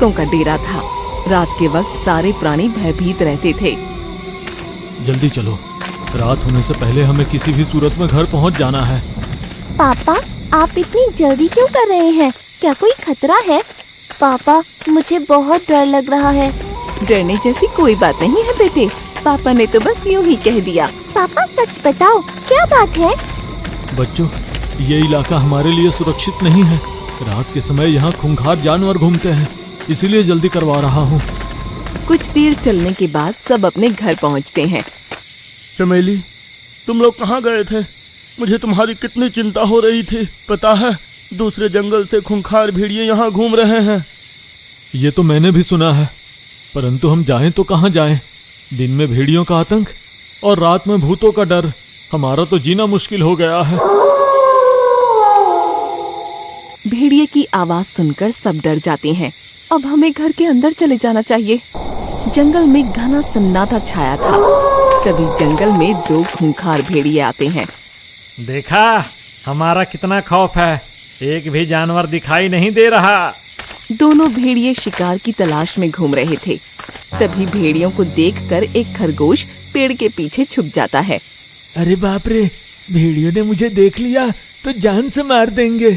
भूतों का डेरा था। रात के वक्त सारे प्राणी भयभीत रहते थे। जल्दी चलो, रात होने से पहले हमें किसी भी सूरत में घर पहुंच जाना है। पापा, आप इतनी जल्दी क्यों कर रहे हैं? क्या कोई खतरा है? पापा, मुझे बहुत डर लग रहा है। डरने जैसी कोई बात नहीं है बेटे, पापा ने तो बस यूं ही कह दिया। पापा सच बताओ, क्या बात है? बच्चों, ये इलाका हमारे लिए सुरक्षित नहीं है। रात के समय यहाँ खूंखार जानवर घूमते हैं, इसीलिए जल्दी करवा रहा हूँ। कुछ देर चलने के बाद सब अपने घर पहुँचते हैं। चमेली, तुम लोग कहाँ गए थे? मुझे तुम्हारी कितनी चिंता हो रही थी। पता है, दूसरे जंगल से खूंखार भेड़िए यहाँ घूम रहे हैं। ये तो मैंने भी सुना है, परंतु हम जाएं तो कहाँ जाएं? दिन में भेड़ियों का आतंक और रात में भूतों का डर, हमारा तो जीना मुश्किल हो गया है। भेड़िए की आवाज सुनकर सब डर जाते हैं। अब हमें घर के अंदर चले जाना चाहिए। जंगल में घना सन्नाटा छाया था। तभी जंगल में 2 खूंखार भेड़िए आते हैं। देखा, हमारा कितना खौफ है, एक भी जानवर दिखाई नहीं दे रहा। दोनों भेड़िए शिकार की तलाश में घूम रहे थे। तभी भेड़ियों को देखकर एक खरगोश पेड़ के पीछे छुप जाता है। अरे बाप रे, भेड़ियों ने मुझे देख लिया तो जान से मार देंगे।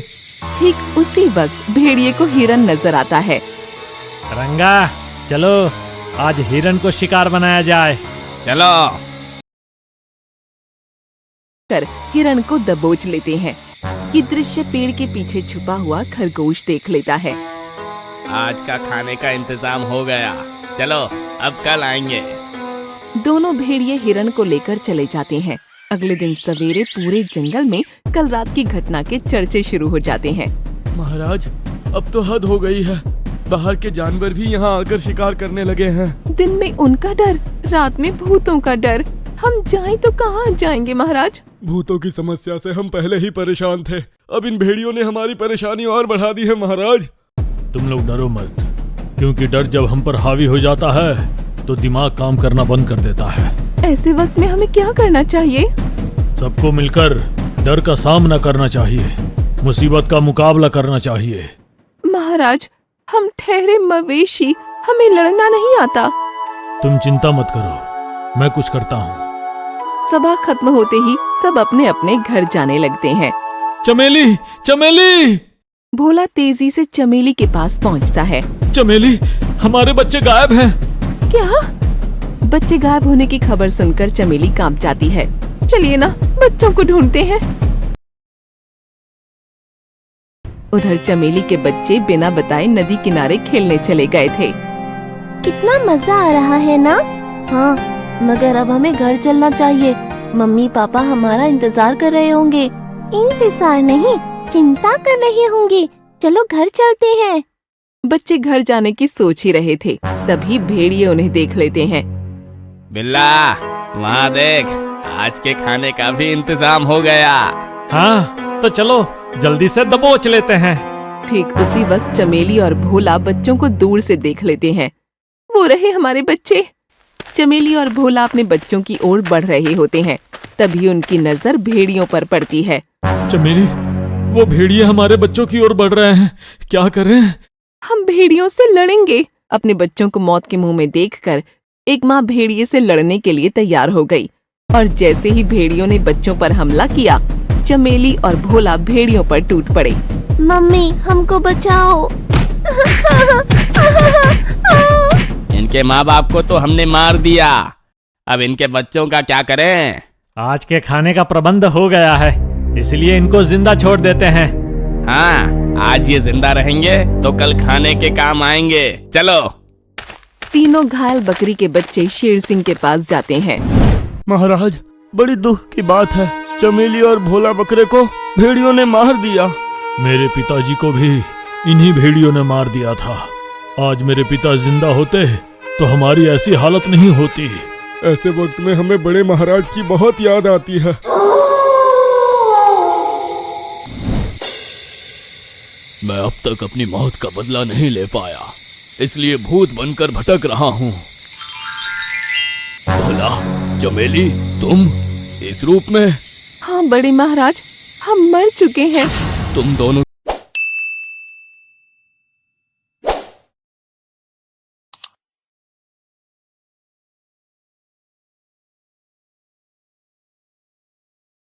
ठीक उसी वक्त भेड़िए को हिरन नजर आता है। रंगा, चलो आज हिरन को शिकार बनाया जाए। चलो। कर हिरन को दबोच लेते हैं। ये दृश्य पेड़ के पीछे छुपा हुआ खरगोश देख लेता है। आज का खाने का इंतजाम हो गया, चलो अब कल आएंगे। दोनों भेड़िए हिरन को लेकर चले जाते हैं। अगले दिन सवेरे पूरे जंगल में कल रात की घटना के चर्चे शुरू हो जाते हैं। महाराज, अब तो हद हो गई है। बाहर के जानवर भी यहाँ आकर शिकार करने लगे हैं। दिन में उनका डर, रात में भूतों का डर। हम जाएं तो कहाँ जाएंगे महाराज? भूतों की समस्या से हम पहले ही परेशान थे, अब इन भेड़ियों ने हमारी परेशानी और बढ़ा दी है महाराज। तुम लोग डरो मत, क्योंकि डर जब हम पर हावी हो जाता है तो दिमाग काम करना बंद कर देता है। ऐसे वक्त में हमें क्या करना चाहिए? सबको मिलकर डर का सामना करना चाहिए, मुसीबत का मुकाबला करना चाहिए। महाराज, हम ठहरे मवेशी, हमें लड़ना नहीं आता। तुम चिंता मत करो, मैं कुछ करता हूँ। सभा खत्म होते ही सब अपने अपने घर जाने लगते हैं। चमेली, चमेली! भोला तेजी से चमेली के पास पहुंचता है। चमेली, हमारे बच्चे गायब हैं। क्या? बच्चे गायब होने की खबर सुनकर चमेली कांप जाती है। चलिए ना, बच्चों को ढूंढते हैं। उधर चमेली के बच्चे बिना बताए नदी किनारे खेलने चले गए थे। कितना मजा आ रहा है ना? हाँ, मगर अब हमें घर चलना चाहिए। मम्मी पापा हमारा इंतजार कर रहे होंगे। इंतजार नहीं, चिंता कर रहे होंगे। चलो घर चलते हैं। बच्चे घर जाने की सोच ही रहे थे, तभी भेड़िए उन्हें देख लेते हैं। बिल्ला, वहाँ देख, आज के खाने का भी इंतजाम हो गया। हाँ, तो चलो जल्दी से दबोच लेते हैं। ठीक उसी वक्त चमेली और भोला बच्चों को दूर से देख लेते हैं। वो रहे हमारे बच्चे। चमेली और भोला अपने बच्चों की ओर बढ़ रहे होते हैं। तभी उनकी नजर भेड़ियों पर पड़ती है। चमेली, वो भेड़िए हमारे बच्चों की ओर बढ़ रहे हैं, क्या करें? हम भेड़ियों से लड़ेंगे। अपने बच्चों को मौत के मुंह में देखकर एक माँ भेड़िए से लड़ने के लिए तैयार हो गई। और जैसे ही भेड़ियों ने बच्चों पर हमला किया, चमेली और भोला भेड़ियों पर टूट पड़े। मम्मी, हमको बचाओ। इनके माँ बाप को तो हमने मार दिया, अब इनके बच्चों का क्या करें? आज के खाने का प्रबंध हो गया है, इसलिए इनको जिंदा छोड़ देते हैं। हाँ, आज ये जिंदा रहेंगे तो कल खाने के काम आएंगे। चलो। तीनों घायल बकरी के बच्चे शेर सिंह के पास जाते हैं। महाराज, बड़ी दुख की बात है, चमेली और भोला बकरे को भेड़ियों ने मार दिया। मेरे पिताजी को भी इन्हीं भेड़ियों ने मार दिया था। आज मेरे पिता जिंदा होते तो हमारी ऐसी हालत नहीं होती। ऐसे वक्त में हमें बड़े महाराज की बहुत याद आती है। मैं अब तक अपनी मौत का बदला नहीं ले पाया, इसलिए भूत बनकर भटक रहा हूँ। भला, चमेली, तुम इस रूप में? हाँ बड़े महाराज, हम मर चुके हैं। तुम दोनों